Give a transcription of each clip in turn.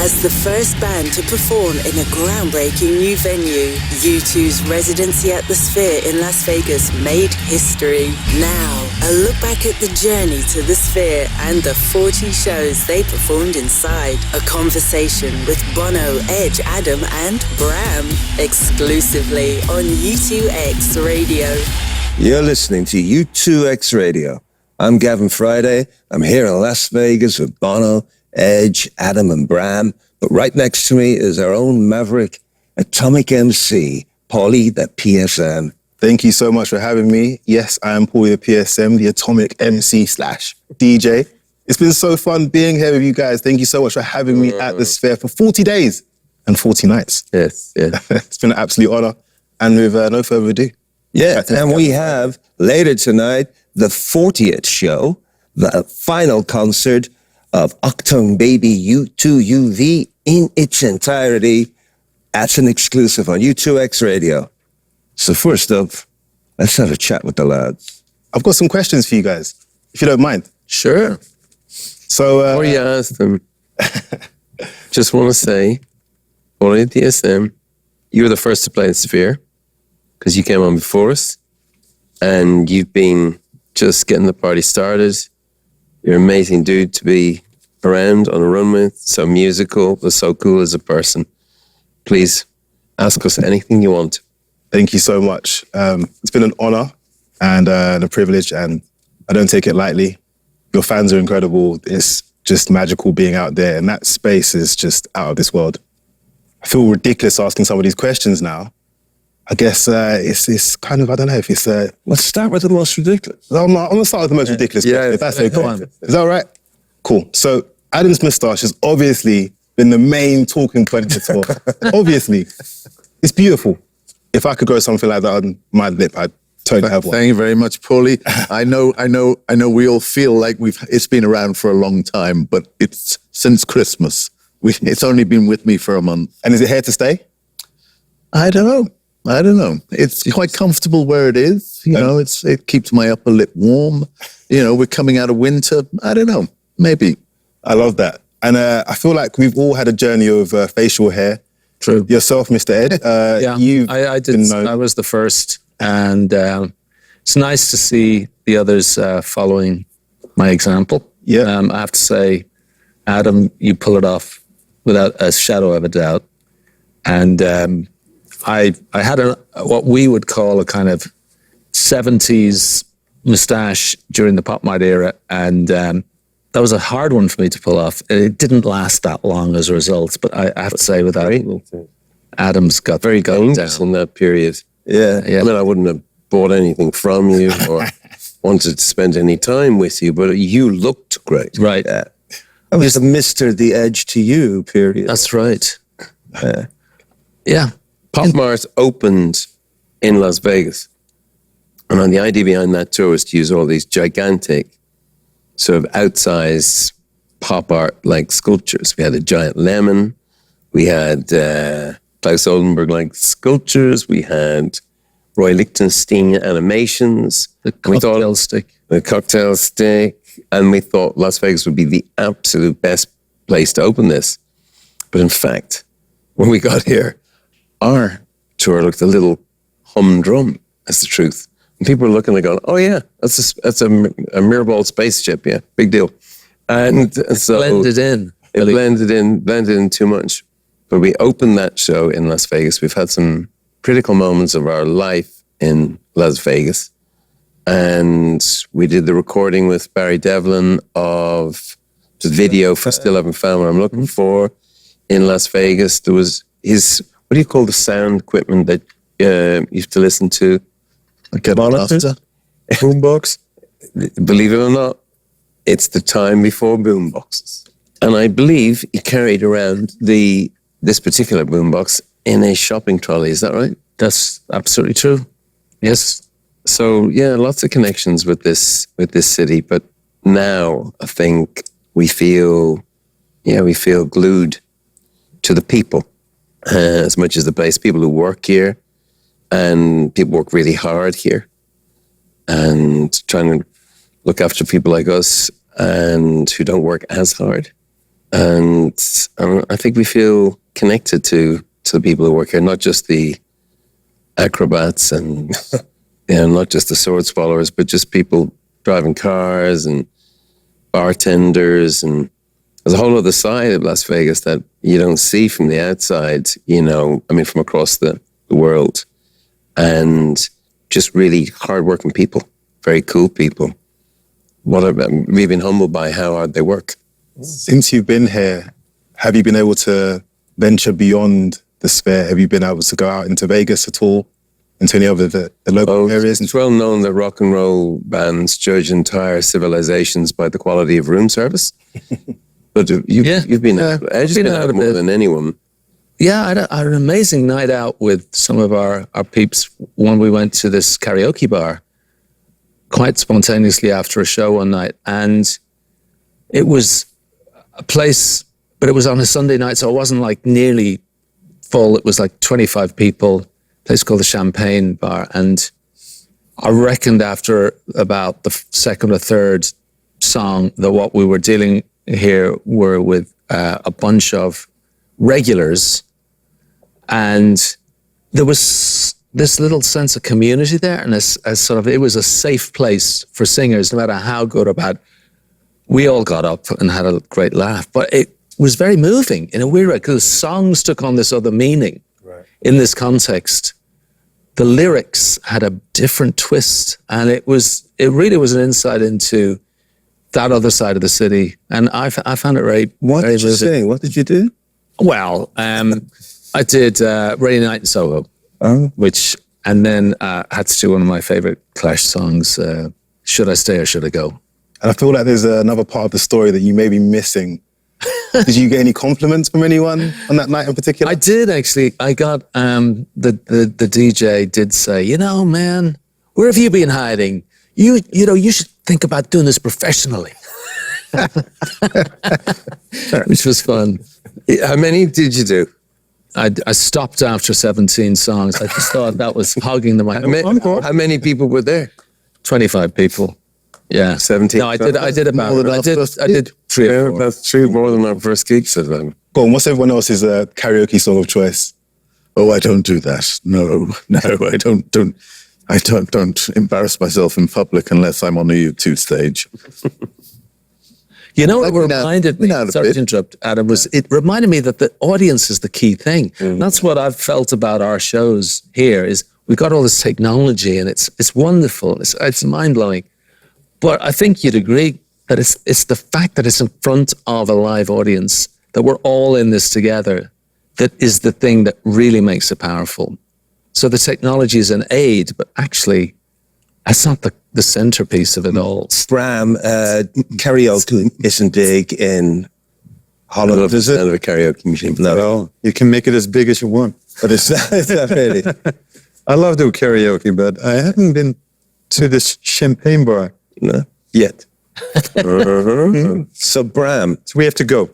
As the first band to perform in a groundbreaking new venue, U2's residency at the Sphere in Las Vegas made history. Now, a look back at the journey to the Sphere and the 40 shows they performed inside. A conversation with Bono, Edge, Adam and Bram, exclusively on U2X Radio. You're listening to U2X Radio. I'm Gavin Friday. I'm here in Las Vegas with Bono, Edge, Adam and Bram. But right next to me is our own maverick, atomic MC, Paulie the PSM. Thank you so much for having me. Yes, I am Paulie the PSM, the atomic MC / DJ. It's been so fun being here with you guys. Thank you so much for having me at the Sphere for 40 days and 40 nights. Yes. It's been an absolute honor. And with no further ado. Yeah, and we have later tonight the 40th show, the final concert of Octone Baby U2UV in its entirety. That's an exclusive on U2X Radio. So first up, let's have a chat with the lads. I've got some questions for you guys, if you don't mind. Sure. So, before you ask them, just want to say, Paulie the PSM, you were the first to play the Sphere, because you came on before us, and you've been just getting the party started. You're an amazing dude to be around on a run with, so musical, but so cool as a person. Please ask us anything you want. Thank you so much. It's been an honor and a privilege, and I don't take it lightly. Your fans are incredible. It's just magical being out there, and that space is just out of this world. I feel ridiculous asking some of these questions now. I guess it's kind of, I don't know if it's... Let's start with the most ridiculous. I'm going to start with the most ridiculous question, if that's okay. Is that all right? Cool. So Adam's moustache has obviously been the main talking point this for. Obviously. It's beautiful. If I could grow something like that on my lip, I'd totally have one. Thank you very much, Paulie. I know we all feel like it's been around for a long time, but it's since Christmas. It's only been with me for a month. And is it here to stay? I don't know. It's quite comfortable where it is. You know, it keeps my upper lip warm. You know, we're coming out of winter. I don't know. Maybe. I love that. And I feel like we've all had a journey of facial hair. True. Yourself, Mr. Ed. I did. I was the first. And it's nice to see the others following my example. Yeah. I have to say, Adam, you pull it off without a shadow of a doubt. And I had what we would call a kind of 70s moustache during the Pop Mart era, and that was a hard one for me to pull off. It didn't last that long as a result, but I have to say, without Adam's got very good down in that period. Yeah. I mean, I wouldn't have bought anything from you or wanted to spend any time with you, but you looked great. Right. I was a Mr. The Edge to you period. That's right. Yeah. Pop Mart opened in Las Vegas. And on the idea behind that tour was to use all these gigantic, sort of outsized pop art-like sculptures. We had a giant lemon. We had Klaus Oldenburg-like sculptures. We had Roy Lichtenstein animations. The cocktail stick. The cocktail stick. And we thought Las Vegas would be the absolute best place to open this. But in fact, when we got here, our tour looked a little humdrum, that's the truth. And people were looking and going, oh yeah, that's a Mirrorball spaceship, yeah, big deal. And so blended in. It blended in too much. But we opened that show in Las Vegas. We've had some critical moments of our life in Las Vegas. And we did the recording with Barry Devlin of the video for Still Haven't Found What I'm Looking For in Las Vegas. There was what do you call the sound equipment that you used to listen to? Like a monitor? Boombox? Believe it or not, it's the time before boomboxes. And I believe he carried around this particular boombox in a shopping trolley. Is that right? That's absolutely true. Yes. So yeah, lots of connections with this city. But now I think we feel glued to the people as much as the place. People who work here, and people work really hard here, and trying to look after people like us and who don't work as hard. And I think we feel connected to the people who work here, not just the acrobats and not just the sword swallowers, but just people driving cars and bartenders. And there's a whole other side of Las Vegas that you don't see from the outside, from across the world. And just really hardworking people, very cool people. We've been humbled by how hard they work. Since you've been here, have you been able to venture beyond the Sphere? Have you been able to go out into Vegas at all? Into any of the local areas? It's well known that rock and roll bands judge entire civilizations by the quality of room service. But you've been out more than anyone. Yeah, I had an amazing night out with some of our peeps when we went to this karaoke bar quite spontaneously after a show one night. And it was a place, but it was on a Sunday night, so it wasn't like nearly full. It was like 25 people, a place called the Champagne Bar. And I reckoned after about the second or third song that what we were dealing here were with a bunch of regulars. And there was this little sense of community there, and it was a safe place for singers, no matter how good or bad. We all got up and had a great laugh, but it was very moving in a weird way, because the songs took on this other meaning in this context. The lyrics had a different twist, and it really was an insight into that other side of the city. And I found it very, what very did you moving. sing? What did you do? Well, I did Rainy Night in Soho, and then had to do one of my favorite Clash songs, Should I Stay or Should I Go? And I feel like there's another part of the story that you may be missing. Did you get any compliments from anyone on that night in particular? I did, actually. I got, the DJ did say, man, where have you been hiding? You should think about doing this professionally. Which was fun. How many did you do? I stopped after 17 songs. I just thought that was hogging the mic. How many people were there? 25 people. Yeah. 17. No, I did I did 3 or 4. That's 3 more than our first gig. So Go on, what's everyone else's karaoke song of choice? Oh, I don't do that. No, I don't embarrass myself in public unless I'm on a U2 stage. You know, it reminded me, sorry to interrupt, Adam, it reminded me that the audience is the key thing. That's what I've felt about our shows here, is we've got all this technology and it's wonderful. It's mind-blowing. But I think you'd agree that it's the fact that it's in front of a live audience, that we're all in this together, that is the thing that really makes it powerful. So the technology is an aid, but actually, that's not the centerpiece of it all. Bram, karaoke isn't big in Holland, is it? Of a karaoke machine. No. Well, you can make it as big as you want. But it's not really. I love doing karaoke, but I haven't been to this Champagne Bar yet. So Bram, So we have to go.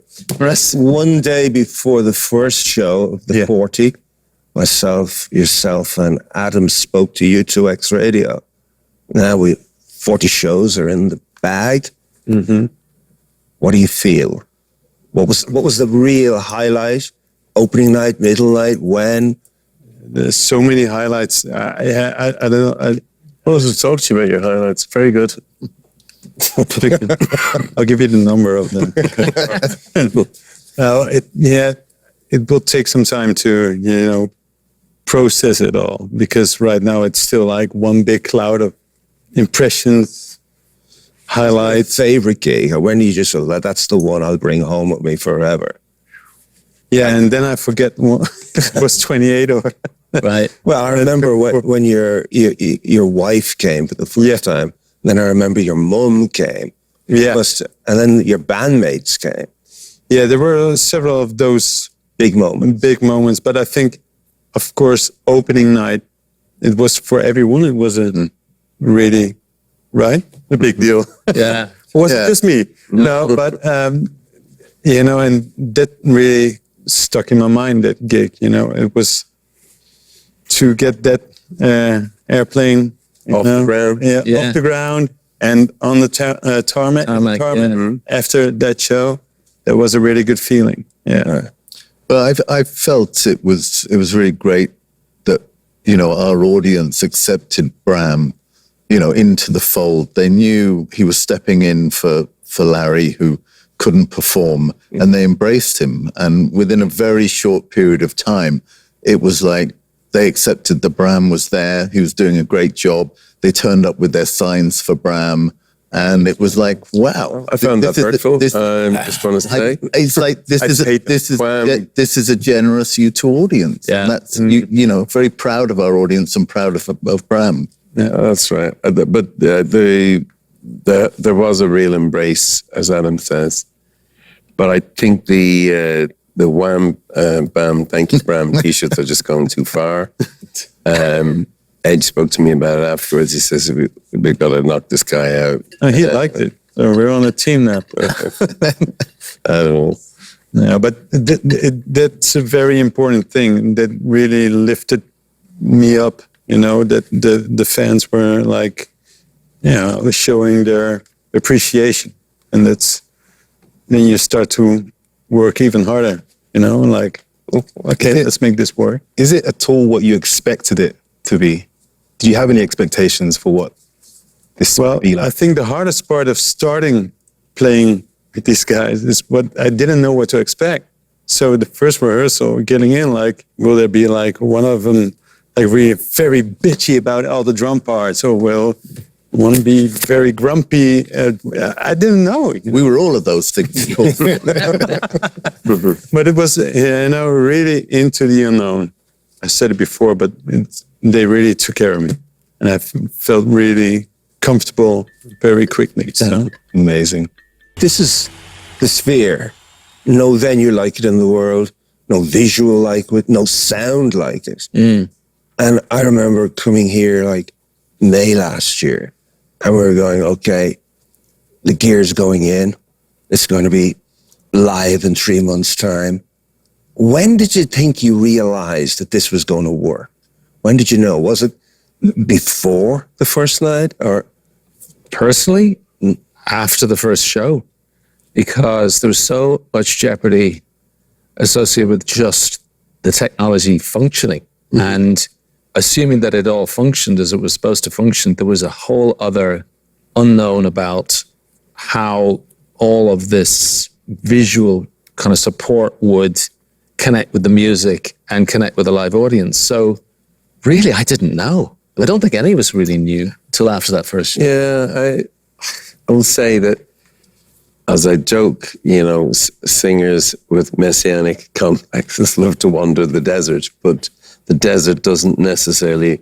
one day before the first show of the 40, myself, yourself, and Adam spoke to U2X Radio. Now 40 shows are in the bag. What do you feel? What was the real highlight? Opening night, middle night, when? There's so many highlights. I don't know. I want to talk to you about your highlights. Very good. I'll give you the number of them. Well, it will take some time to, process it all, because right now it's still like one big cloud of impressions, highlights. Favorite gig, or when you just go, that's the one I'll bring home with me forever. Yeah, and then I forget what it was 28 or... Right. Well, I remember when your wife came for the first time. Then I remember your mum came. Yeah. And then your bandmates came. Yeah, there were several of those Big moments. big moments, but I think, of course, opening night, it was for everyone. It was a really, right? A big deal. Yeah. It wasn't just me. No, but, and that really stuck in my mind, that gig, it was to get that airplane Off the ground. Yeah. off the ground and on the tarmac Tarmac, yeah. after that show. that was a really good feeling. Yeah. But I felt it was really great that, you know, our audience accepted Bram, you know, into the fold. They knew he was stepping in for Larry, who couldn't perform, and they embraced him. And within a very short period of time, it was like they accepted that Bram was there. He was doing a great job. They turned up with their signs for Bram. And it was like, wow! I found that hurtful. Just want to say, it's like this is a generous U2 audience. Yeah, and that's you know, very proud of our audience and proud of Bram. Yeah, that's right. But there was a real embrace, as Adam says. But I think the Wham Bam Thank You Bram T-shirts are just going too far. Edge spoke to me about it afterwards. He says, we've got to knock this guy out. Oh, he liked it. So we're on a team now. I don't know. Yeah, but that's a very important thing that really lifted me up, you know, that the fans were like, you know, showing their appreciation. And then you start to work even harder, you know, like, okay, let's make this work. Is it at all what you expected it to be? Do you have any expectations for what this will be like? I think the hardest part of starting playing with these guys is what I didn't know what to expect. So the first rehearsal, getting in, like, will there be like one of them like really very bitchy about all the drum parts, or will one be very grumpy? I didn't know. We were all of those things. But it was, you know, really into the unknown. I said it before, but they really took care of me. And I felt really comfortable very quickly. So. Amazing. This is the Sphere. No venue like it in the world, no visual like it, no sound like it. And I remember coming here like May last year, and we were going, okay, the gear's going in. It's going to be live in 3 months' time. When did you think you realized that this was going to work? When did you know? Was it before the first night, or? Personally, after the first show, because there was so much jeopardy associated with just the technology functioning. And assuming that it all functioned as it was supposed to function, there was a whole other unknown about how all of this visual kind of support would connect with the music and connect with the live audience. So really, I didn't know. I don't think any of us really knew till after that first show. Yeah, I will say that, as I joke, you know, singers with messianic complexes love to wander the desert, but the desert doesn't necessarily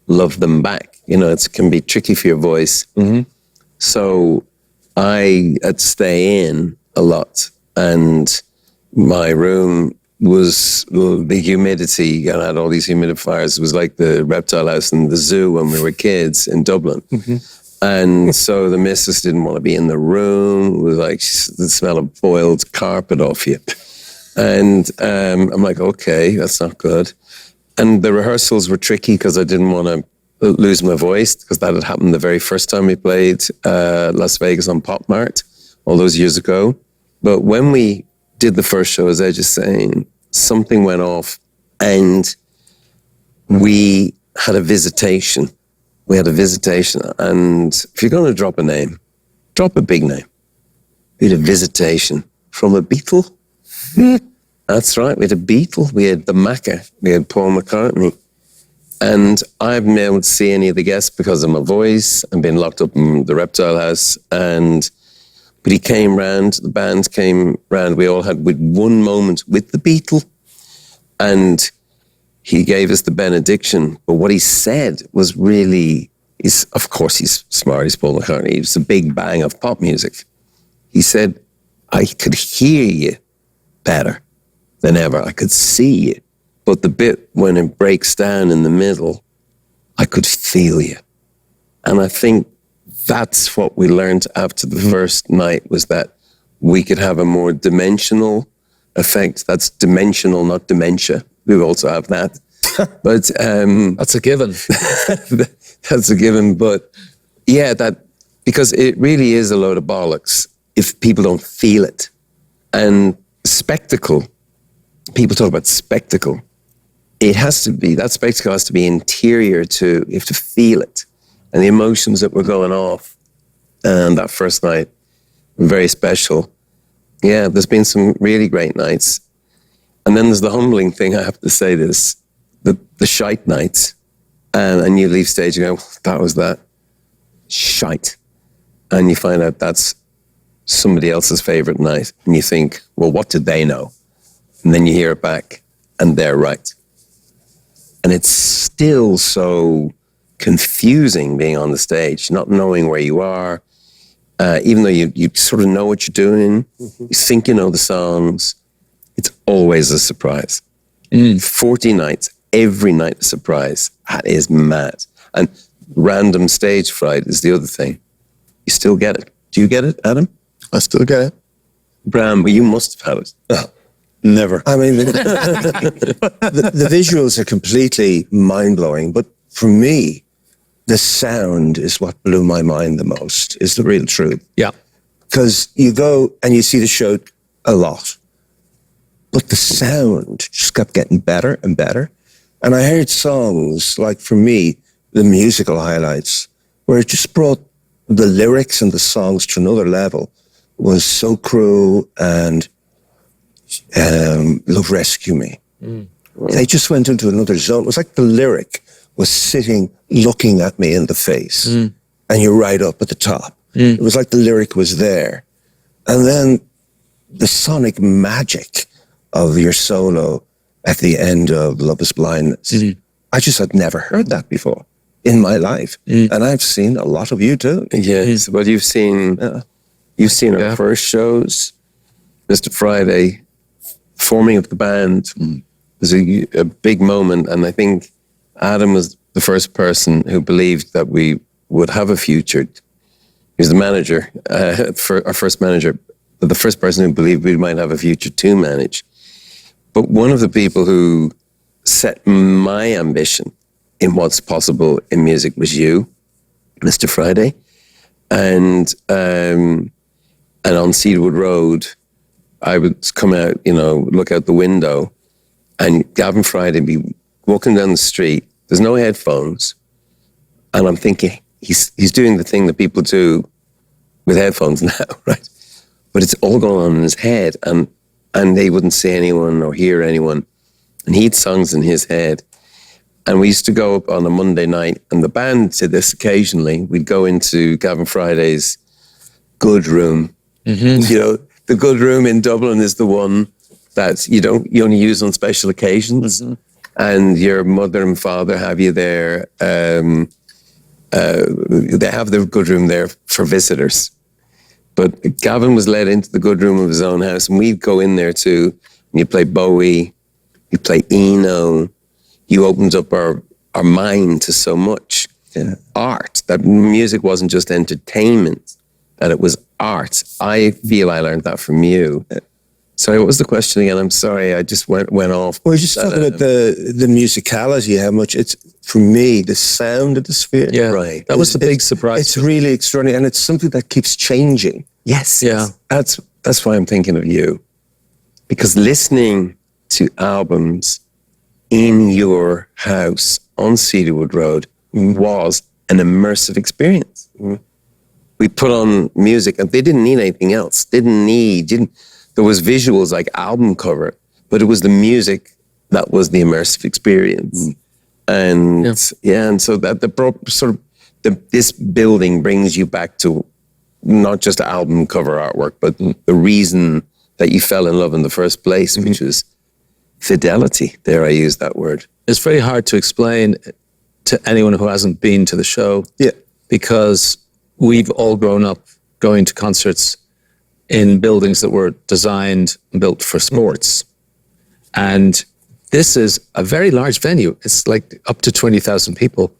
love them back. You know, it can be tricky for your voice. So I'd stay in a lot, and my room was the humidity. I had all these humidifiers. It was like the reptile house in the zoo when we were kids in Dublin. And so the missus didn't want to be in the room. It was like the smell of boiled carpet off you. And I'm like, okay, that's not good. And the rehearsals were tricky because I didn't want to lose my voice, because that had happened the very first time we played Las Vegas on Pop Mart all those years ago. But when we did the first show, as Edge is saying, something went off and we had a visitation. And if you're going to drop a name, drop a big name. We had a visitation from a Beatle. That's right, we had a Beatle. We had the Macca. We had Paul McCartney. And I haven't been able to see any of the guests because of my voice. I've been locked up in the reptile house. But he came round, the band came round. We all had one moment with the Beatle. And he gave us the benediction. But what he said was really, of course he's smart, he's Paul McCartney. He was the big bang of pop music. He said, I could hear you better than ever. I could see you. But the bit when it breaks down in the middle, I could feel you. And I think that's what we learned after the first night, was that we could have a more dimensional effect. That's dimensional, not dementia. We also have that. But that's a given. That's a given. But yeah, because it really is a load of bollocks if people don't feel it. And spectacle, people talk about spectacle. It has to be, that spectacle has to be interior to, you have to feel it. And the emotions that were going off and that first night were very special. Yeah, there's been some really great nights. And then there's the humbling thing, I have to say this, the shite nights. And you leave stage and go, that was that shite. And you find out that's somebody else's favorite night. And you think, well, what did they know? And then you hear it back and they're right. And it's still so confusing being on the stage, not knowing where you are, even though you sort of know what you're doing, you think you know the songs, it's always a surprise. 40 nights, every night a surprise. That is mad. And random stage fright is the other thing. You still get it. Do you get it, Adam? I still get it. Bram, but you must have had it. Oh, Never. I mean, the visuals are completely mind-blowing, but for me, the sound is what blew my mind the most, is the real truth. Yeah. Because you go and you see the show a lot, but the sound just kept getting better and better. And I heard songs, like for me, the musical highlights, where it just brought the lyrics and the songs to another level, was So Cruel and Love Rescue Me. They just went into another zone. It was like the lyric was sitting, looking at me in the face, and you're right up at the top. It was like the lyric was there. And then the sonic magic of your solo at the end of Love is Blindness. I just had never heard that before in my life. And I've seen a lot of you too. Yes, well, you've seen our first shows, Mr. Friday, forming of the band was a big moment, and I think Adam was the first person who believed that we would have a future. He was the manager, our first manager, but the first person who believed we might have a future to manage. But one of the people who set my ambition in what's possible in music was you, Mr. Friday. And on Cedarwood Road, I would come out, look out the window, and Gavin Friday would be walking down the street. There's no headphones. And I'm thinking, he's doing the thing that people do with headphones now, right? But it's all going on in his head, and they wouldn't see anyone or hear anyone. And he had songs in his head. And we used to go up on a Monday night, and the band did this occasionally. We'd go into Gavin Friday's good room. The good room in Dublin is the one that you only use on special occasions. And your mother and father have you there. They have the good room there for visitors. But Gavin was let into the good room of his own house, and we'd go in there too. And you play Bowie, you play Eno. You opened up our mind to so much art, that music wasn't just entertainment, that it was art. I feel I learned that from you. Sorry, what was the question again? I'm sorry, I just went off. Well, just talking about the musicality, how much it's, for me, the sound of the Sphere. Yeah, right. That was the big surprise. It's really extraordinary, and it's something that keeps changing. Yes. Yeah. That's why I'm thinking of you. Because listening to albums in your house on Cedarwood Road was an immersive experience. We put on music, and they didn't need anything else. There was visuals like album cover, but it was the music that was the immersive experience. And and so that this building brings you back to not just album cover artwork, but the reason that you fell in love in the first place, which was fidelity. Dare I use that word? It's very hard to explain to anyone who hasn't been to the show. Yeah. Because we've all grown up going to concerts in buildings that were designed and built for sports. And this is a very large venue. It's like up to 20,000 people,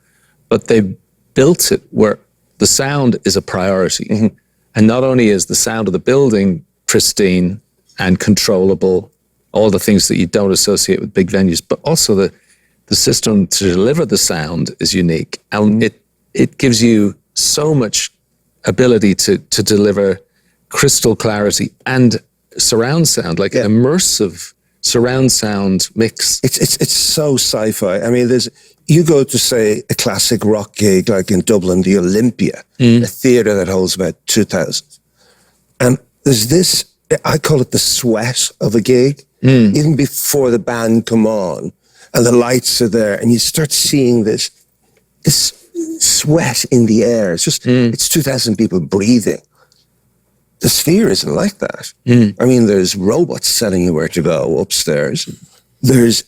but they built it where the sound is a priority. And not only is the sound of the building pristine and controllable, all the things that you don't associate with big venues, but also the system to deliver the sound is unique. And it gives you so much ability to deliver crystal clarity and surround sound, like an immersive surround sound mix. It's so sci-fi. I mean, you go to, say, a classic rock gig like in Dublin, the Olympia, a theatre that holds about 2,000. And there's this, I call it the sweat of a gig, even before the band come on and the lights are there and you start seeing this sweat in the air. It's just, it's 2,000 people breathing. The Sphere isn't like that. I mean, there's robots telling you where to go upstairs. There's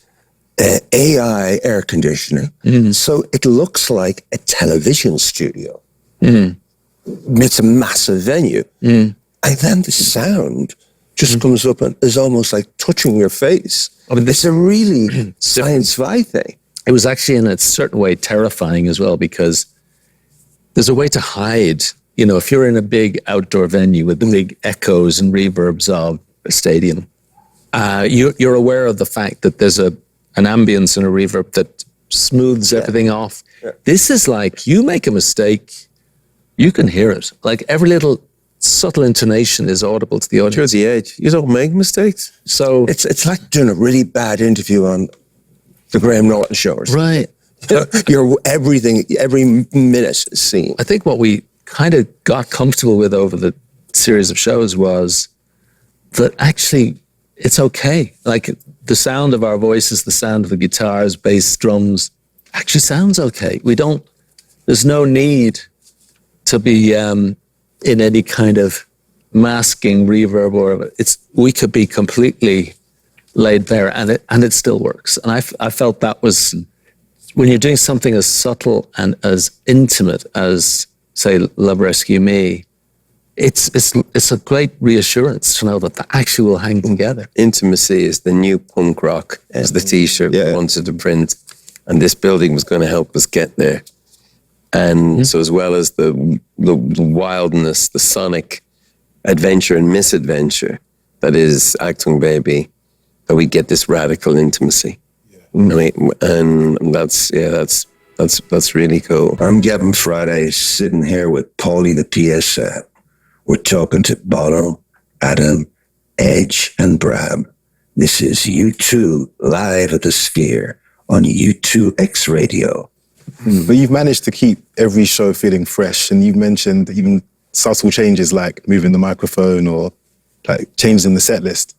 AI air conditioning. So it looks like a television studio. It's a massive venue. And then the sound just comes up and is almost like touching your face. I mean, it's a really science-fi thing. It was actually in a certain way terrifying as well, because there's a way to hide. You know, if you're in a big outdoor venue with the big echoes and reverbs of a stadium, you're aware of the fact that there's an ambience and a reverb that smooths everything off. Yeah. This is like, you make a mistake, you can hear it. Like every little subtle intonation is audible to the audience. You're the edge. You don't make mistakes. So it's like doing a really bad interview on the Graham Norton show or something. Right. Every minute is seen. I think what we kind of got comfortable with over the series of shows was that actually it's okay. Like the sound of our voices, the sound of the guitars, bass, drums actually sounds okay. There's no need to be in any kind of masking reverb or we could be completely laid bare and it still works. And I felt that was, when you're doing something as subtle and as intimate as, say, Love Rescue Me, it's a great reassurance to know that that actually will hang together. Intimacy is the new punk rock, as the T-shirt we wanted to print, and this building was going to help us get there. And so, as well as the wildness, the sonic adventure and misadventure that is Achtung Baby, that we get this radical intimacy. I mean, and that's really cool. I'm Gavin Friday, sitting here with Paulie the PSA. We're talking to Bono, Adam, Edge, and Bram. This is U2 live at the Sphere on U2X Radio. But you've managed to keep every show feeling fresh, and you've mentioned even subtle changes like moving the microphone or like changing the set list.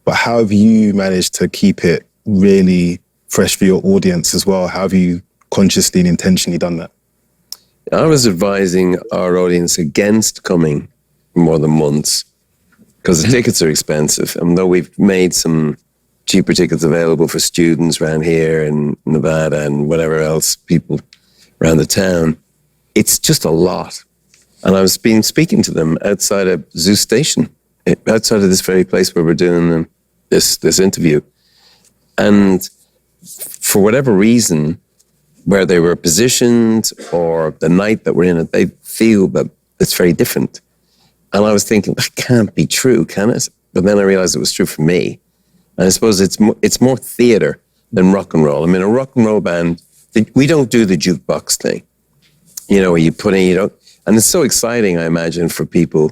But how have you managed to keep it really fresh for your audience as well? How have you consciously and intentionally done that? I was advising our audience against coming more than once because the tickets are expensive. And though we've made some cheaper tickets available for students around here in Nevada and whatever else, people around the town, it's just a lot. And I was speaking to them outside of Zeus Station, outside of this very place where we're doing this interview. And for whatever reason, where they were positioned or the night that we're in it, they feel that it's very different. And I was thinking, that can't be true, can it? But then I realized it was true for me. And I suppose it's more theater than rock and roll. I mean, a rock and roll band, we don't do the jukebox thing. You know, where you put in, and it's so exciting, I imagine, for people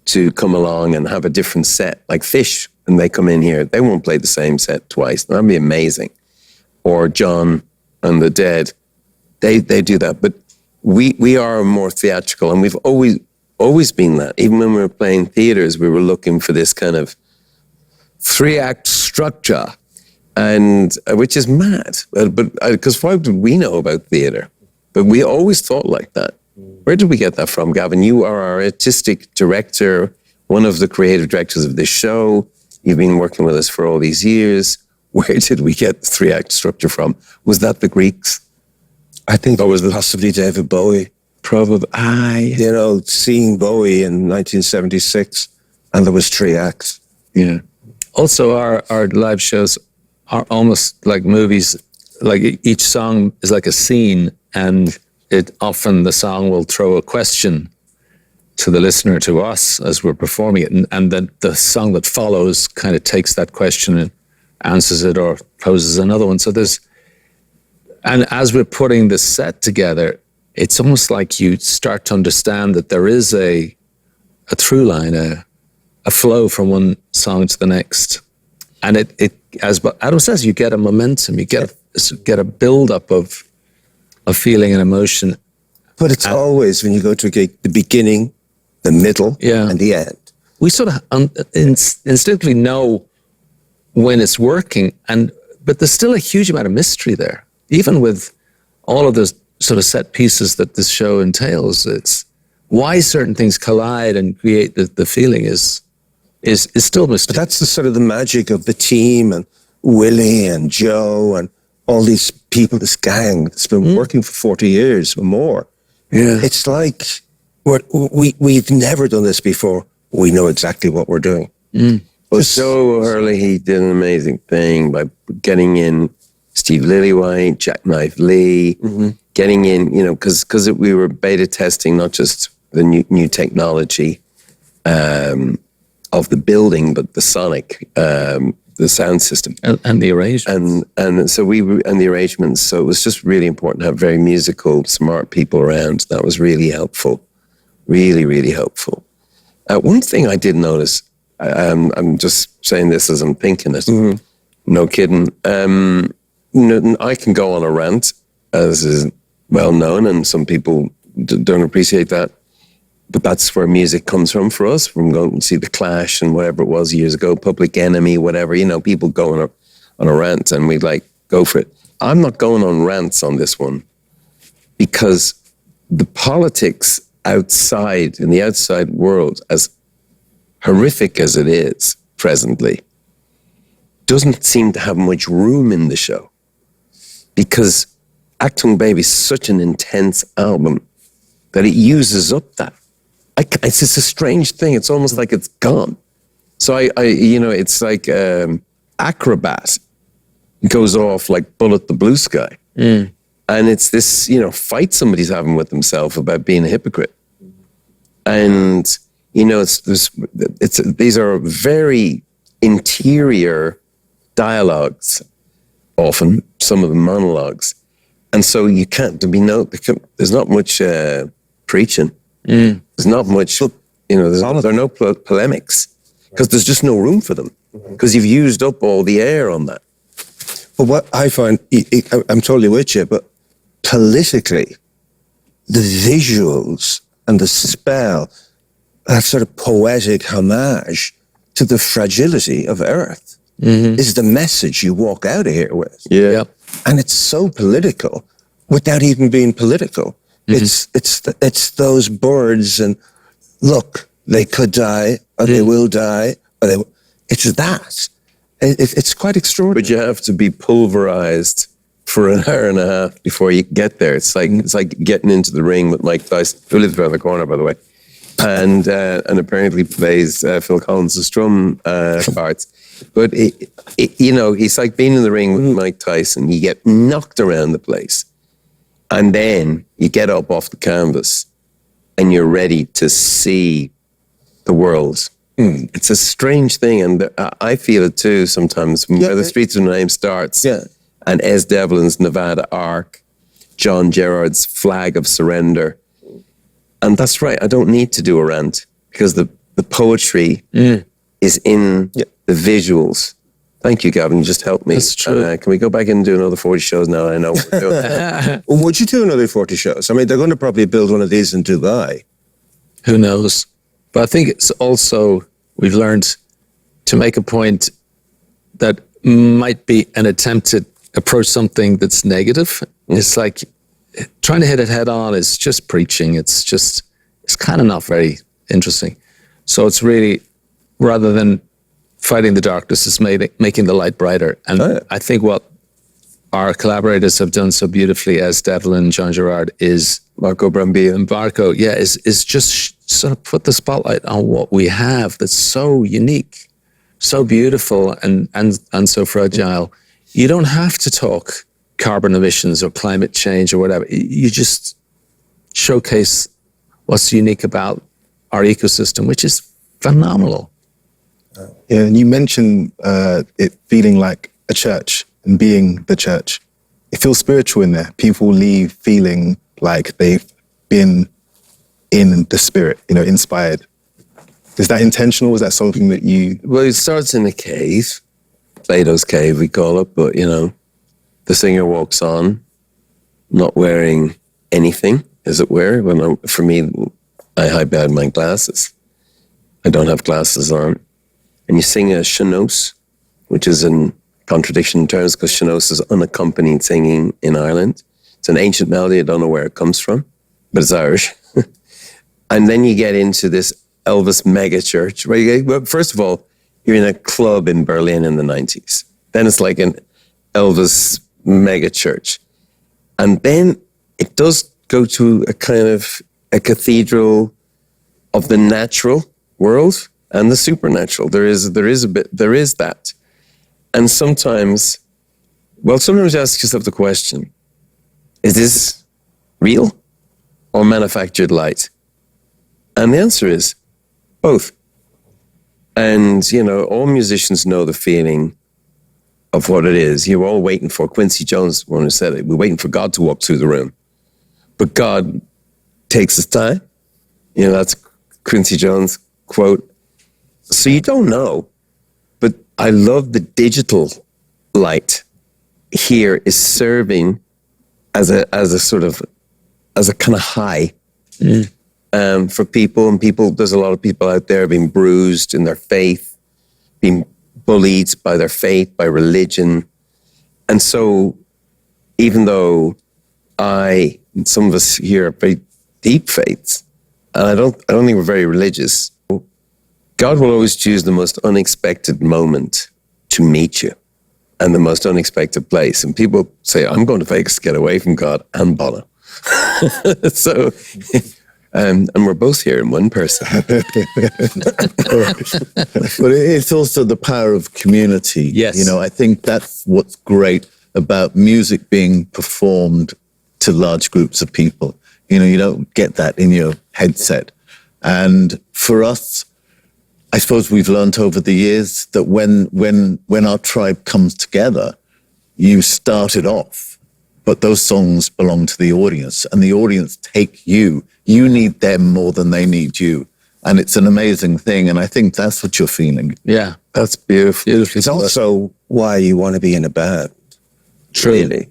to come along and have a different set. Like Fish, when they come in here, they won't play the same set twice. That'd be amazing. Or John and the Dead, they do that. But we are more theatrical, and we've always been that. Even when we were playing theaters, we were looking for this kind of 3-act structure, and which is mad. But because why would we know about theater? But we always thought like that. Where did we get that from, Gavin? You are our artistic director, one of the creative directors of this show. You've been working with us for all these years. Where did we get the 3-act structure from? Was that the Greeks? I think that was possibly David Bowie. Probably. You know, seeing Bowie in 1976, and there was 3 acts. Yeah. Also, our live shows are almost like movies. Like each song is like a scene, and often the song will throw a question to the listener, to us, as we're performing it, and then the song that follows kind of takes that question and answers it or poses another one. So and as we're putting this set together, it's almost like you start to understand that there is a through line, a a flow from one song to the next. And it as Adam says, you get a momentum, you get a build-up of feeling and emotion. But it's always, when you go to a gig, the beginning, the middle, and the end. We sort of instinctively know when it's working, but there's still a huge amount of mystery there. Even with all of those sort of set pieces that this show entails, it's why certain things collide and create the feeling is still mysterious. But that's the sort of the magic of the team, and Willie and Joe and all these people, this gang that's been working for 40 years or more. Yeah. It's like we've never done this before. We know exactly what we're doing. But so early, he did an amazing thing by getting in Steve Lillywhite, Jackknife Lee, getting in, because we were beta testing not just the new technology of the building, but the sonic, the sound system, and the arrangements, and so the arrangements. So it was just really important to have very musical, smart people around. That was really helpful, really, really helpful. One thing I did notice, I'm just saying this as I'm thinking it, no kidding. I can go on a rant, as is well known, and some people don't appreciate that. But that's where music comes from for us. From going to see The Clash and whatever it was years ago, Public Enemy, whatever. People go on a rant, and we go for it. I'm not going on rants on this one, because the politics outside, in the outside world, as horrific as it is presently, doesn't seem to have much room in the show, because Achtung Baby is such an intense album that it uses up that. It's just a strange thing. It's almost like it's gone. So it's like Acrobat goes off like Bullet the Blue Sky. And it's this, fight somebody's having with himself about being a hypocrite. And, these are very interior dialogues, often, some of them monologues. And so there's not much preaching. There's not much, there are no polemics, because there's just no room for them, because you've used up all the air on that. But what I find, I'm totally with you, but politically, the visuals and the spell, that sort of poetic homage to the fragility of Earth is the message you walk out of here with. Yeah. Yep. And it's so political without even being political. It's those birds, and look, they could die, or they will die, it's that. It's quite extraordinary. But you have to be pulverized for an hour and a half before you get there. It's like getting into the ring with Mike Tyson, who lives around the corner, by the way, and apparently plays Phil Collins' drum parts. But it's like being in the ring with Mike Tyson. You get knocked around the place, and then you get up off the canvas, and you're ready to see the world. It's a strange thing, and I feel it too sometimes. Where the Streets of Name starts, and Ez Devlin's Nevada Ark, John Gerard's Flag of Surrender. And that's right, I don't need to do a rant, because the poetry is in the visuals. Thank you, Gavin, you just helped me. That's true. Can we go back and do another 40 shows now? I know what we're doing. Well, would you do another 40 shows? I mean, they're going to probably build one of these in Dubai. Who knows? But I think it's also, we've learned to make a point that might be an attempt to approach something that's negative. It's like trying to hit it head on is just preaching. It's kind of not very interesting. So it's really, rather than fighting the darkness, it's making the light brighter. And I think what our collaborators have done so beautifully, as Devlin and John Gerard, is Marco Brambilla. And Marco, is just sort of put the spotlight on what we have that's so unique, so beautiful, and so fragile. You don't have to talk carbon emissions or climate change or whatever. You just showcase what's unique about our ecosystem, which is phenomenal. Yeah, and you mentioned it feeling like a church and being the church. It feels spiritual in there. People leave feeling like they've been in the spirit, inspired. Is that intentional? Was that something that you... Well, it starts in a cave, Plato's cave, we call it, but, the singer walks on, not wearing anything, as it were. For me, I hide behind my glasses. I don't have glasses on. And you sing a sean-nós, which is in contradiction in terms, because sean-nós is unaccompanied singing in Ireland. It's an ancient melody, I don't know where it comes from, but it's Irish. And then you get into this Elvis mega church, where well, first of all, you're in a club in Berlin in the 90s. Then it's like an Elvis mega church. And then it does go to a kind of a cathedral of the natural world and the supernatural. There is that. And sometimes you ask yourself the question, is this real or manufactured light? And the answer is both. And, all musicians know the feeling of what it is. You're all waiting for, Quincy Jones, one who said it, we're waiting for God to walk through the room. But God takes his time. That's Quincy Jones' quote. So you don't know. But I love the digital light here is serving as a kind of high. For people, and there's a lot of people out there being bruised in their faith, being bullied by their faith, by religion. And so even though some of us here have very deep faiths, and I don't think we're very religious, God will always choose the most unexpected moment to meet you and the most unexpected place. And people say, I'm going to Vegas to get away from God and Bono. So... and we're both here in one person. But it's also the power of community. Yes. I think that's what's great about music being performed to large groups of people. You don't get that in your headset. And for us, I suppose we've learned over the years that when our tribe comes together, you start it off, but those songs belong to the audience, and the audience take you. You need them more than they need you. And it's an amazing thing. And I think that's what you're feeling. Yeah. That's beautiful. It's also why you want to be in a band. Truly.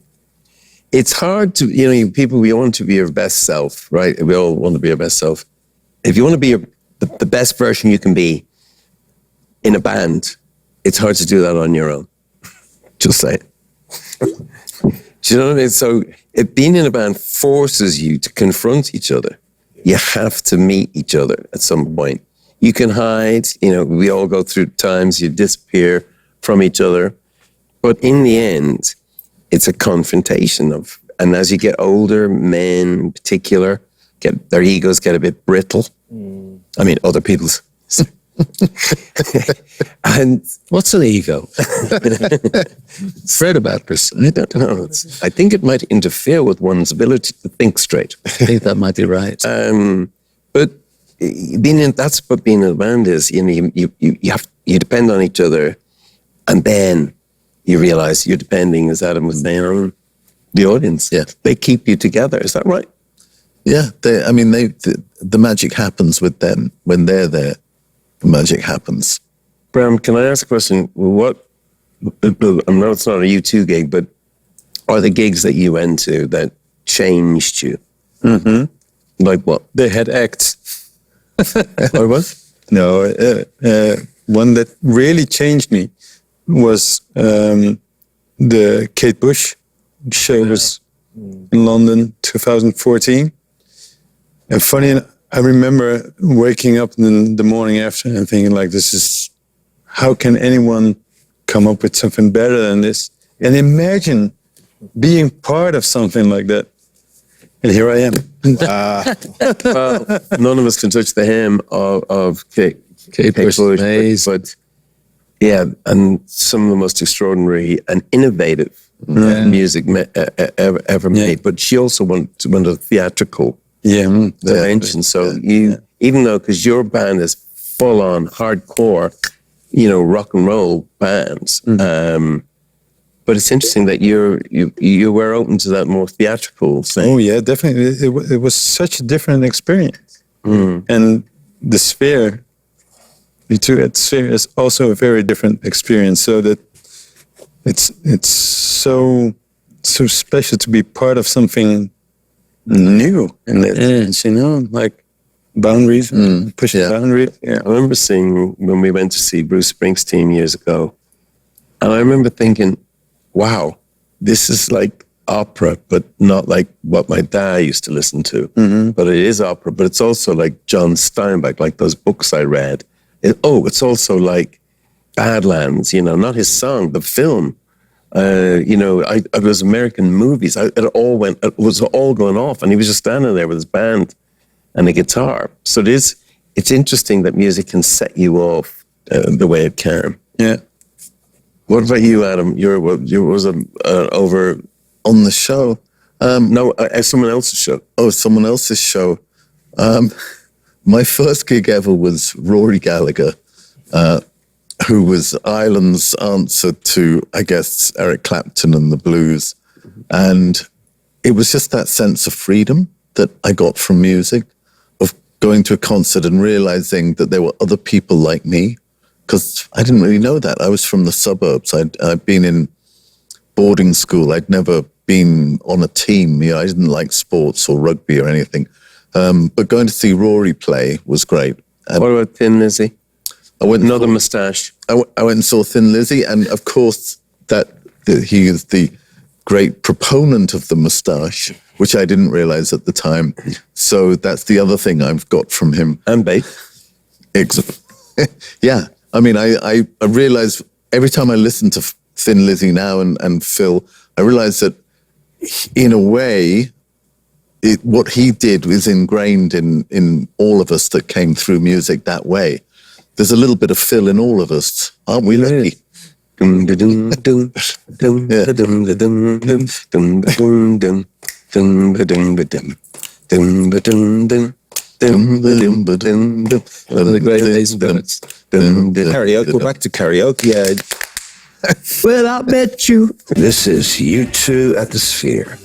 It's hard to, people, we want to be your best self, right? We all want to be our best self. If you want to be the best version you can be in a band, it's hard to do that on your own. Just say it. Do you know what I mean? So being in a band forces you to confront each other. You have to meet each other at some point. You can hide, we all go through times, you disappear from each other. But in the end, it's a confrontation and as you get older, men in particular, their egos get a bit brittle. I mean, other people's. And what's an ego? Read about this. I don't know. I think it might interfere with one's ability to think straight. I think that might be right. But that's what being in a band is. You depend on each other, and then you realize you're depending, as Adam was saying, on the audience. Yeah, they keep you together. Is that right? Yeah, the magic happens with them when they're there. The magic happens. Bram, can I ask a question? I know it's not a U2 gig, but are the gigs that you went to that changed you? Mm-hmm. Like what? They had acts. Or what? No, one that really changed me was the Kate Bush show was in London, 2014. And funny enough, I remember waking up in the morning after and thinking like, how can anyone come up with something better than this? And imagine being part of something like that. And here I am. Well, none of us can touch the hem of Kate Bush, but yeah, and some of the most extraordinary and innovative music ever made. But she also went to theatrical dimension. So even though, because your band is full on hardcore, rock and roll bands, but it's interesting that you were open to that more theatrical thing. Oh yeah, definitely. It was such a different experience, and the sphere Me too. It's also a very different experience. So that it's so special to be part of something new in that sense, you know, like boundaries, pushing boundaries. Yeah. I remember seeing when we went to see Bruce Springsteen years ago, and I remember thinking, wow, this is like opera, but not like what my dad used to listen to. But it is opera, but it's also like John Steinbeck, like those books I read. It's also like Badlands, you know, not his song, the film. You know, it was American movies. It was all going off, and he was just standing there with his band and a guitar. So it's interesting that music can set you off the way it can. Yeah. What about you, Adam? You was over On the show. Someone else's show. Oh, someone else's show. My first gig ever was Rory Gallagher, who was Ireland's answer to, I guess, Eric Clapton and the blues. And it was just that sense of freedom that I got from music, of going to a concert and realizing that there were other people like me, because I didn't really know that. I was from the suburbs. I'd been in boarding school. I'd never been on a team. You know, I didn't like sports or rugby or anything. But going to see Rory play was great. What about Thin Lizzy? I went Another moustache. I went and saw Thin Lizzy, and of course he is the great proponent of the moustache, which I didn't realize at the time. So that's the other thing I've got from him. And bait. Yeah. I mean, I realize every time I listen to Thin Lizzy now and Phil, I realize that in a way, what he did was ingrained in all of us that came through music that way. There's a little bit of Phil in all of us, aren't we lucky? The great days of minutes. Karaoke, go back to karaoke. Yeah. Well, I bet you. This is U2 at the Sphere.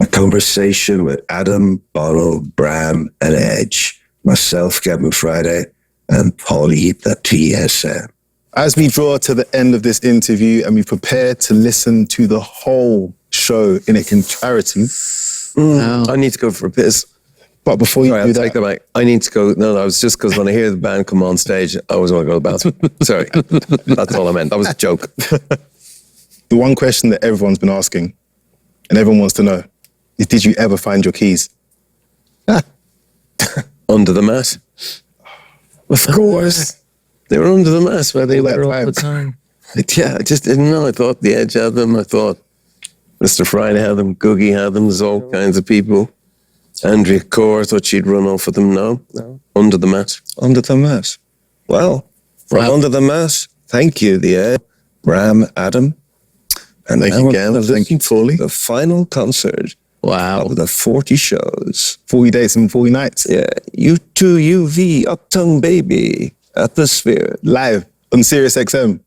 A conversation with Adam, Bono, Bram, and Edge. Myself, Gavin Friday, and Paulie, the TSM. As we draw to the end of this interview and we prepare to listen to the whole show in its entirety. I need to go for a piss. But before you do that, take that back. I need to go. No, I was just because when I hear the band come on stage, I always want to go to the bathroom. Sorry. That's all I meant. That was a joke. the one question that everyone's been asking and everyone wants to know is, did you ever find your keys? Under the mat. Of course. They were under the mat where they were all the time. Yeah, I just didn't know. I thought the Edge had them. I thought Mr. Friday had them. Googie had them. There's all kinds of people. Andrea Core, I thought she'd run off with them. No. Under the mat. Under the mat. Well, from Under the Mat, thank you, the Ed, Bram, Adam. And thank you, Gail. Thank you, Foley. The final concert. Wow. Of the 40 shows. 40 days and 40 nights. Yeah. U2 UV, Uptown Baby at the Sphere. Live on SiriusXM.